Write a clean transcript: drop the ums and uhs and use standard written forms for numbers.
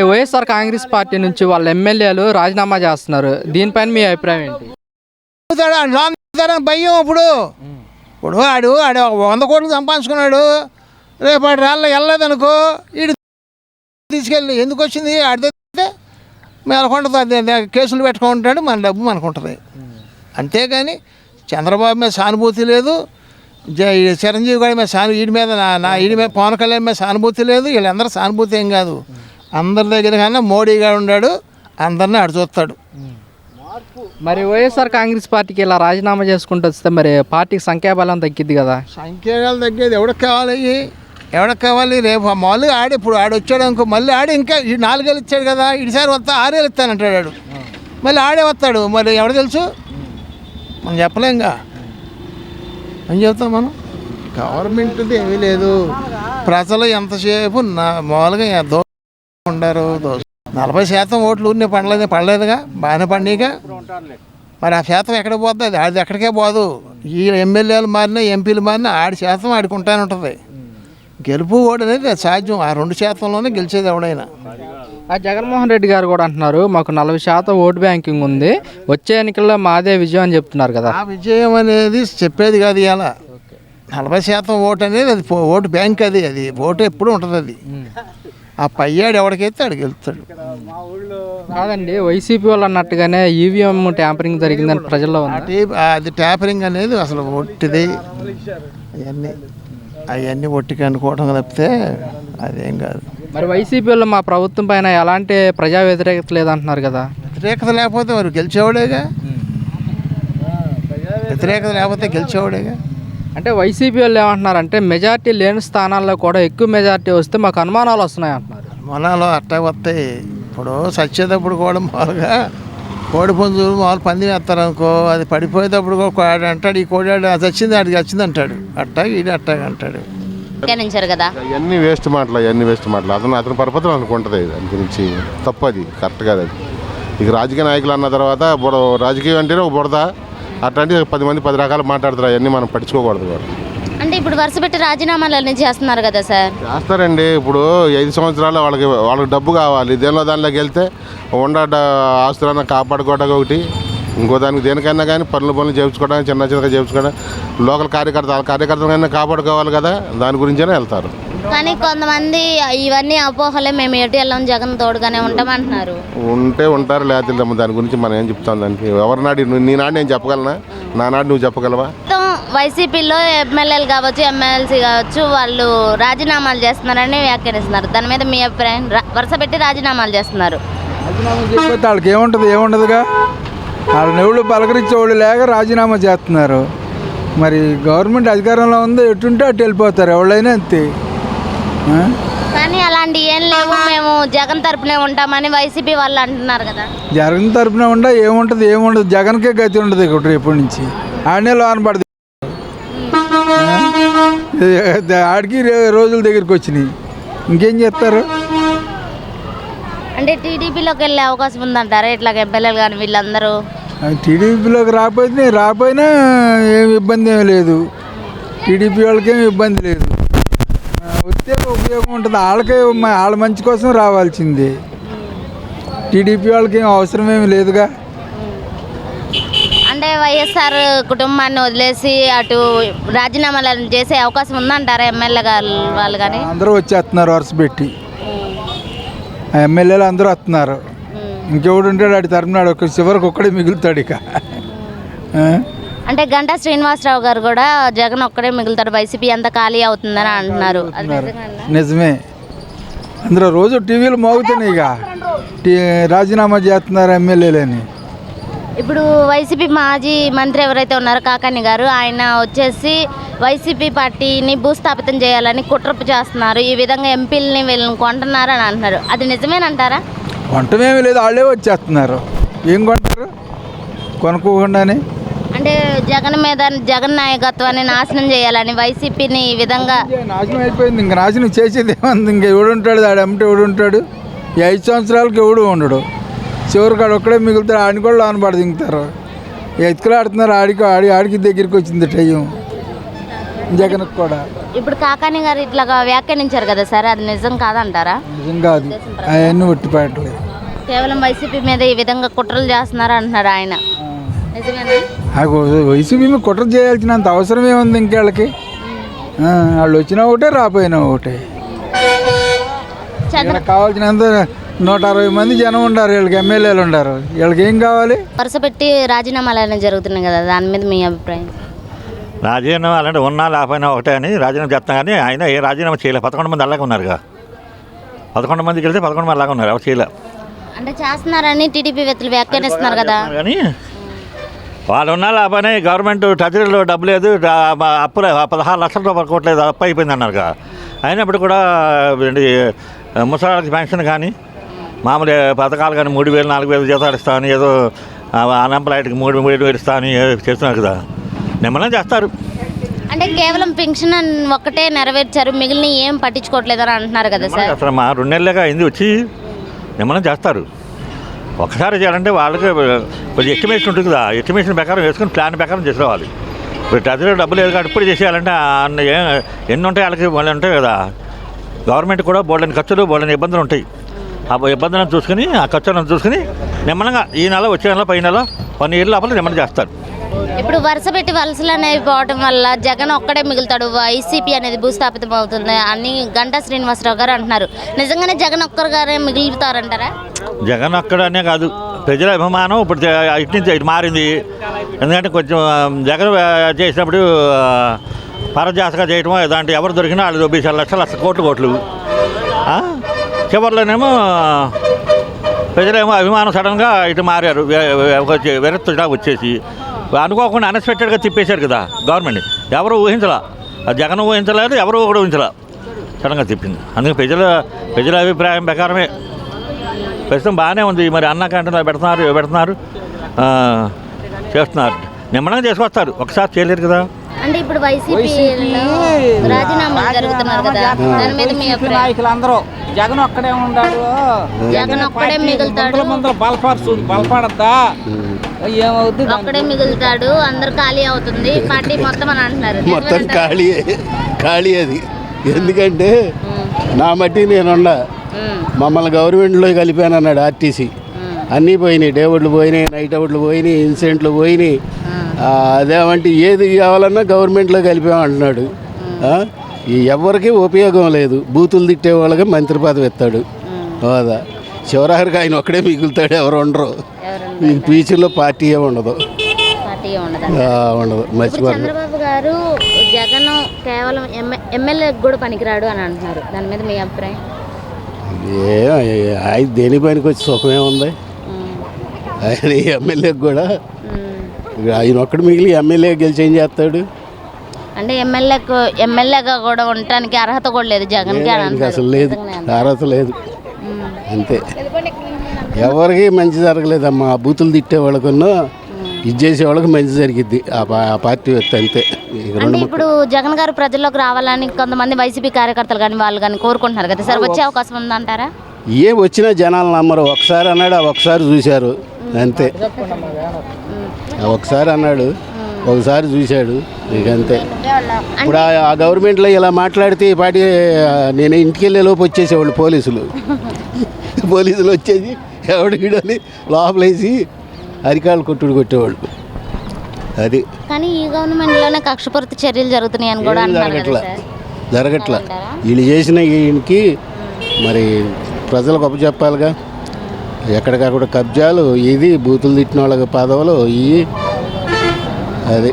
YSR Congress party నుంచి వాళ్ళ ఎమ్మెల్యేలు రాజీనామా చేస్తున్నారు. దీనిపైన మీ అభిప్రాయం ఏంటి? భయం. ఇప్పుడు ఆడు 100 కోట్లు సంపాదించుకున్నాడు. రేపు రాళ్ళ వెళ్ళలేదనుకో వీడు తీసుకెళ్ళి ఎందుకు వచ్చింది ఆడితే మేలకొండ కేసులు పెట్టుకుంటాడు. మన డబ్బు మనకుంటుంది. అంతేగాని చంద్రబాబు మీద సానుభూతి లేదు, చిరంజీవి గారి మీద వీడి మీద పవన్ కళ్యాణ్ మీద సానుభూతి లేదు. వీళ్ళందరూ సానుభూతి ఏం కాదు. అందరి దగ్గర కన్నా మోడీ గారు ఉన్నాడు, అందరినీ ఆడు చూస్తాడు. మరి వైఎస్ఆర్ కాంగ్రెస్ పార్టీకి ఇలా రాజీనామా చేసుకుంటూ వస్తే మరి పార్టీకి సంఖ్యాబలం తగ్గిద్ది కదా. సంఖ్యాబలం తగ్గేది ఎవరికి కావాలి? రేపు మామూలుగా ఇప్పుడు వచ్చాడు అనుకో, మళ్ళీ ఇంకా 4 ఏళ్ళు ఇచ్చాడు కదా, ఈసారి వస్తా 6 ఏళ్ళు ఇస్తానంటాడు ఆడు. మళ్ళీ వస్తాడు. మరి ఎవరు తెలుసు? మనం చెప్పలేంగా. ఏం చెప్తాం మనం? గవర్నమెంట్ది ఏమీ లేదు. ప్రజలు ఎంతసేపు మామూలుగా ఉండరు. 40% ఓట్లు ఊరిని పడలేదుగా, బాగానే పండిగా. మరి ఆ శాతం ఎక్కడ పోతుంది? అది ఎక్కడికే పోదు. ఈ ఎమ్మెల్యేలు మారినా ఎంపీలు మారినా శాతం ఆడుకుంటానే ఉంటుంది. గెలుపు ఓటు అనేది సాధ్యం. ఆ 2%లోనే గెలిచేది ఎవడైనా. ఆ జగన్మోహన్ రెడ్డి గారు కూడా అంటున్నారు, మాకు 40% ఓటు బ్యాంకింగ్ ఉంది, వచ్చే ఎన్నికల్లో మాదే విజయం అని చెప్తున్నారు కదా. ఆ విజయం అనేది చెప్పేది కాదు. ఇలా 40% ఓటు అనేది అది ఓటు బ్యాంక్. అది ఓటు ఎప్పుడు ఉంటుంది. అది ఆ పయ్యాడు ఎవరికైతే ఆడికి వెళ్తాడు. కాదండి, వైసీపీ వాళ్ళు అన్నట్టుగానే ఈవీఎం ట్యాంపరింగ్ జరిగిందని ప్రజల్లో ఉంది. అది ట్యాంపరింగ్ అనేది అసలు ఒట్టిది. అవన్నీ ఒట్టికి అనుకోవడం తప్పితే అదేం కాదు. మరి వైసీపీ వాళ్ళు మా ప్రభుత్వం పైన ఎలాంటి ప్రజా వ్యతిరేకత లేదంటున్నారు కదా. వ్యతిరేకత లేకపోతే మరి గెలిచేవాడేగా. వ్యతిరేకత లేకపోతే గెలిచేవాడేగా. అంటే వైసీపీ వాళ్ళు ఏమంటున్నారంటే మెజార్టీ లేని స్థానాల్లో కూడా ఎక్కువ మెజార్టీ వస్తే మాకు అనుమానాలు వస్తున్నాయి అంటున్నారు. అనుమానాలు అట్టా వస్తాయి. ఇప్పుడు సచ్చేటప్పుడు కూడా మామూలుగా కోడి పుంజులు మామూలు పంది వేస్తారనుకో, అది పడిపోయేటప్పుడు కూడా అంటాడు, ఈ కోడాడు అది వచ్చింది ఆడికి వచ్చింది అంటాడు. అట్టా ఈడు అట్టాగా అంటాడు కదా. అవన్నీ వేస్ట్ మాటలు. అతను పరపతి అనుకుంటుంది. దాని గురించి తప్పు. అది కరెక్ట్ కాదు. అది ఇక రాజకీయ నాయకులు అన్న తర్వాత రాజకీయం అంటేనే ఒక బురద. అట్లాంటి 10 మంది 10 రకాలు మాట్లాడతారు. అవన్నీ మనం పట్టించుకోకూడదు. అంటే ఇప్పుడు వరుస పెట్టి రాజీనామాలు చేస్తున్నారు కదా సార్. చేస్తారండి. ఇప్పుడు 5 సంవత్సరాలు వాళ్ళకి డబ్బు కావాలి. దానిలోకి వెళ్తే ఆస్తులన్నా కాపాడుకోవడానికి ఒకటి, ఇంకో దానికి దేనికైనా కానీ పనులు చేయించుకోవడానికి చిన్నగా చేయించుకోవడానికి లోకల్ కార్యకర్తలైనా కాపాడుకోవాలి కదా. దాని గురించే వెళ్తారు. కానీ కొంతమంది ఇవన్నీ అపోహలే, మేము ఎటు వెళ్ళాం, జగన్ తోడుగానే ఉంటామంటున్నారు. ఉంటారు లేకపోతే దాని గురించి మనం ఏం చెప్తాం? దానికి ఎవరి నాడు నీ నాడు నేను చెప్పగలనా? నా నాడు నువ్వు చెప్పగలవా? వైసీపీలో ఎమ్మెల్యేలు కావచ్చు, ఎమ్మెల్సీ కావచ్చు, వాళ్ళు రాజీనామాలు చేస్తున్నారని వ్యాఖ్యానిస్తున్నారు. దాని మీద మీ అభిప్రాయం? వరుస పెట్టి రాజీనామాలు చేస్తున్నారు. వాళ్ళకి ఏముండదుగా. వాళ్ళ నెవుళ్ళు పలకరించేవాళ్ళు లేక రాజీనామా చేస్తున్నారు. మరి గవర్నమెంట్ అధికారంలో ఉందో ఎటుంటే అటు వెళ్ళిపోతారు ఎవరైనా అంతే. కానీ అలాంటి ఏం లేవు, మేము జగన్ తరపునే ఉంటామని వైసీపీ వాళ్ళు అంటున్నారు కదా. జగన్ తరపునే ఏముండదు. జగన్కే గతి ఉండదు ఇక్కడ రేపటి నుంచి. ఆడనే లోన పడదు. ఆడికి రోజుల దగ్గరికి వచ్చినాయి. ఇంకేం చేస్తారు? అంటే టీడీపీలోకి వెళ్ళే అవకాశం ఉందంటారా ఇట్లా ఎమ్మెల్యేలు కానీ వీళ్ళందరూ? టీడీపీలోకి రాకపోయినా ఏమి ఇబ్బంది ఏమీ లేదు. టీడీపీ వాళ్ళకేమి ఇబ్బంది లేదు. వస్తే ఉపయోగం ఉంటుంది. వాళ్ళ మంచి కోసం రావాల్సిందే. టీడీపీ వాళ్ళకి ఏం అవసరం ఏమి లేదుగా. అంటే వైఎస్ఆర్ కుటుంబాన్ని వదిలేసి అటు రాజీనామాలు చేసే అవకాశం ఉందంటారా ఎమ్మెల్యే వాళ్ళు? కానీ అందరూ వచ్చేస్తున్నారు వరుస పెట్టి. ఆ ఎమ్మెల్యేలు అందరూ వస్తున్నారు. ఇంకెవడు ఉంటాడు ఆడి తరపునాడు? చివరికి ఒక్కడే మిగులుతాడు ఇక. అంటే గంటా శ్రీనివాసరావు గారు కూడా జగన్ ఒక్కడే మిగులుతాడు, వైసీపీ అంతా ఖాళీ అవుతుందని అంటున్నారు. నిజమే. అందరూ రోజు టీవీలు మోగుతున్నాయి. ఇక రాజీనామా చేస్తున్నారు ఎమ్మెల్యేలని. ఇప్పుడు వైసీపీ మాజీ మంత్రి ఎవరైతే ఉన్నారో కాకాని గారు, ఆయన వచ్చేసి వైసీపీ పార్టీని భూస్థాపితం చేయాలని కుట్రపు చేస్తున్నారు, ఈ విధంగా ఎంపీలని వీళ్ళని కొంటున్నారు అని అంటున్నారు. అది నిజమేనంటారా? కొంటమేమీ లేదు, వాళ్ళే వచ్చేస్తున్నారు. ఏం కొంటారు కొనుక్కోకుండానే? అంటే జగన్ నాయకత్వాన్ని నాశనం చేయాలని వైసీపీని ఈ విధంగా నాశనం అయిపోయింది. ఇంకా నాశనం చేసేది ఏమంది? ఇంక ఎవడుంటాడు? ఆడు అమ్మటే ఎవడుంటాడు? ఈ 5 సంవత్సరాలకి ఎవడు ఉండడు. చివరికి ఆడు ఒక్కడే మిగులుతాడు. ఆడిని కూడా లోనపడి దింగుతారు. ఎత్తుకులాడుతున్నారు. ఆడికి దగ్గరికి వచ్చింది టైం. జగన్కి కూడా. ఇప్పుడు కాకాని గారు ఇట్లాగా వ్యాఖ్యానించారు కదా సార్, అది నిజం కాదంటారా? నిజం కాదు, అవన్నీ ఒట్టిపాటలేదు. కేవలం వైసీపీ మీద ఈ విధంగా కుట్రలు చేస్తున్నారు అంటున్నారు ఆయన, నిజమేనా? వైసీపీ మీద కుట్ర చేయాల్సినంత అవసరం ఏముంది ఇంకేళ్ళకి? వాళ్ళు వచ్చినా ఒకటే, రాపోయినా ఒకటే. వీళ్ళకి కావాల్సినంత 160 మంది జనం ఉండారు, వీళ్ళకి ఎమ్మెల్యేలు ఉండారు, వీళ్ళకి ఏం కావాలి? వరుస పెట్టి రాజీనామాలు అనేవి జరుగుతున్నాయి కదా, దాని మీద మీ అభిప్రాయం? రాజీనామా అలాంటి ఉన్నా లేకపోయినా ఒకటే అని రాజీనామా చేస్తాం, కానీ ఆయన ఏ రాజీనామా చేయలేదు. 11 మంది అలాగే ఉన్నారుగా, 11 మందికి వెళ్తే 11 మంది అలాగే ఉన్నారు, ఎవరు చేయలే. అంటే చేస్తున్నారని టీడీపీ వ్యక్తులు వ్యాఖ్యానిస్తున్నారు కదా. కానీ వాళ్ళు ఉన్నా లేకపోయినా గవర్నమెంట్ ట్రెజరీలో డబ్బు లేదు, అప్పులు 16 లక్షల రూపాయలు కొట్టలేదు, అప్పు అయిపోయింది అన్నారుగా. అయినప్పుడు కూడా ముసలాళ్ళకి పెన్షన్ కానీ మామూలు పథకాలు కానీ 3,000 4,000 జీతాలు ఇస్తా అని, ఏదో అన్ఎంప్లాయిడ్కి 3,000 ఇస్తా అని చేస్తున్నారు కదా, నిమ్మలం చేస్తారు. అంటే కేవలం పెన్షన్ ఒక్కటే నెరవేర్చారు, మిగిలిన ఏం పట్టించుకోవట్లేదని అంటున్నారు కదా సార్. అసలు మా 2 నెలలుగా అయింది వచ్చి నిమ్మలం చేస్తారు. ఒకసారి చేయాలంటే వాళ్ళకి కొంచెం ఎస్టిమేషన్ ఉంటుంది కదా, ఎస్టిమేషన్ ప్రకారం వేసుకుని ప్లాన్ ప్రకారం చేసుకోవాలి. ఇప్పుడు ట్రెజరీలో డబ్బులు లేదు కాబట్టి ఇప్పుడు చేసేయాలంటే ఎన్ని ఉంటాయి వాళ్ళకి, వాళ్ళు ఉంటాయి కదా. గవర్నమెంట్ కూడా బోల్డెన్ ఖర్చులు, బోల్డెన్ ఇబ్బందులు ఉంటాయి. ఆ ఇబ్బందులను చూసుకుని, ఆ ఖర్చులను చూసుకుని నిమ్మలంగా ఈ నెల, వచ్చే నెల, పై నెల 1 ఇయర్ లోపల నిమ్మలం చేస్తారు. ఇప్పుడు వరుస పెట్టి వలసలు అనేవి పోవడం వల్ల జగన్ ఒక్కడే మిగులుతాడు, వైసీపీ అనేది భూస్థాపితం అవుతుంది అని గంటా శ్రీనివాసరావు గారు అంటున్నారు. నిజంగానే జగన్ ఒక్కరు గారే మిగులుతారంటారా? జగన్ ఒక్కడనే కాదు, ప్రజల అభిమానం ఇప్పుడు ఇటు నుంచి ఇటు మారింది. ఎందుకంటే కొంచెం జగన్ చేసినప్పుడు పరజాసగా చేయటం ఇలాంటి ఎవరు దొరికినా వాళ్ళు 20 లక్షలు కోట్లు చివరిలోనేమో ప్రజలేమో అభిమానం సడన్గా ఇటు మారారు, వెరత్తుగా వచ్చేసి అనుకోకుండా అన్ఎక్స్పెక్టెడ్గా తిప్పేశారు కదా గవర్నమెంట్. ఎవరు ఊహించలా, జగన్ ఊహించలేదు, ఎవరు కూడా ఊహించలా, సడన్గా తిప్పింది. అందుకే ప్రజల అభిప్రాయం ప్రకారమే ప్రస్తుతం బాగానే ఉంది. మరి అన్న క్యాంటీన్లో పెడుతున్నారు చేస్తున్నారు, నిమ్మలంగా చేసుకొస్తారు. ఒకసారి చేయలేరు కదా. అంటే ఇప్పుడు వైసీపీలో రాజీనామాలు జరుగుతున్నారు కదా, దాని మీద మీ అభిప్రాయం? నాయకులందరూ జగన్ ఒక్కడే ఉన్నాడు, జగన్ ఒక్కడే మిగులుతాడు, బలపడద్దా ఏమవుతుంది, ఒక్కడే మిగులుతాడు, అందరు ఖాళీ అవుతుంది పార్టీ మొత్తం అని అంటున్నారు. మొత్తం ఖాళీ అది. ఎందుకంటే నా మట్టి నేనున్నా, మమ్మల్ని గవర్నమెంట్లో కలిపాను అన్నాడు ఆర్టీసీ. అన్నీ పోయినాయి, డే అవుట్లు పోయినాయి, నైట్ అవుట్లు పోయినాయి, ఇన్సిడెంట్లు పోయినాయి. అదేమంటే ఏది కావాలన్నా గవర్నమెంట్లో కలిపామంటున్నాడు. ఎవరికి ఉపయోగం లేదు, బూతులు తిట్టే వాళ్ళకి మంత్రి పదవి ఇస్తాడు. హోదా చివరాఖరికి ఆయన ఒక్కడే మిగులుతాడు, ఎవరు ఉండరు. ఈ ఫ్యూచర్లో పార్టీ ఉండదు, మర్చిపోరు. చంద్రబాబు గారు జగన్ కేవలం ఎమ్మెల్యేకి కూడా పనికిరాడు అని అంటున్నారు, దాని మీద మీ అభిప్రాయం? ఆయన దేని పనికి వచ్చి సుఖమే ఉంది. ఆయన ఎమ్మెల్యేకి కూడా ఆయన ఒక్కడు మిగిలి ఎమ్మెల్యే గెలిచి ఏం చేస్తాడు? అంటే ఎమ్మెల్యేగా కూడా ఉండటానికి అర్హత కూడా లేదు జగన్కి అని అంటున్నారు. అసలు లేదు, అర్హత లేదు, అంతే. ఎవరికి మంచి జరగలేదమ్మా. బూతులు తిట్టే వాళ్ళకున్నా ఇది చేసే వాళ్ళకి మంచి జరిగిద్ది ఆ పార్టీ వ్యక్తి, అంతే. అంటే ఇప్పుడు జగన్ గారు ప్రజల్లోకి రావాలని కొంతమంది వైసీపీ కార్యకర్తలు కానీ వాళ్ళు కానీ కోరుకుంటున్నారు కదా సార్, వచ్చే అవకాశం ఉందంటారా? ఏం వచ్చినా జనాలు నమ్మరు. ఒకసారి అన్నాడు, ఒకసారి చూశారు, అంతే. ఒకసారి అన్నాడు, ఒకసారి చూశాడు, ఇక అంతే. ఇప్పుడు ఆ గవర్నమెంట్లో ఇలా మాట్లాడితే ఈ పార్టీ నేను ఇంటికి వెళ్ళే లోపు వచ్చేసేవాళ్ళు పోలీసులు వచ్చేసి ఎవడిని లోపలేసి అరికాళ్ళు కొట్టేవాళ్ళు. అది కానీ ఈ గవర్నమెంట్లోనే కక్షపూరిత చర్యలు జరుగుతున్నాయి అని కూడా జరగట్లా. వీళ్ళు చేసిన ఈయనకి మరి ప్రజలు గొప్ప చెప్పాలిగా. ఎక్కడికక్కడ కబ్జాలు, ఇది బూతులు తిట్టిన వాళ్ళకి పదవులు ఇవి, అది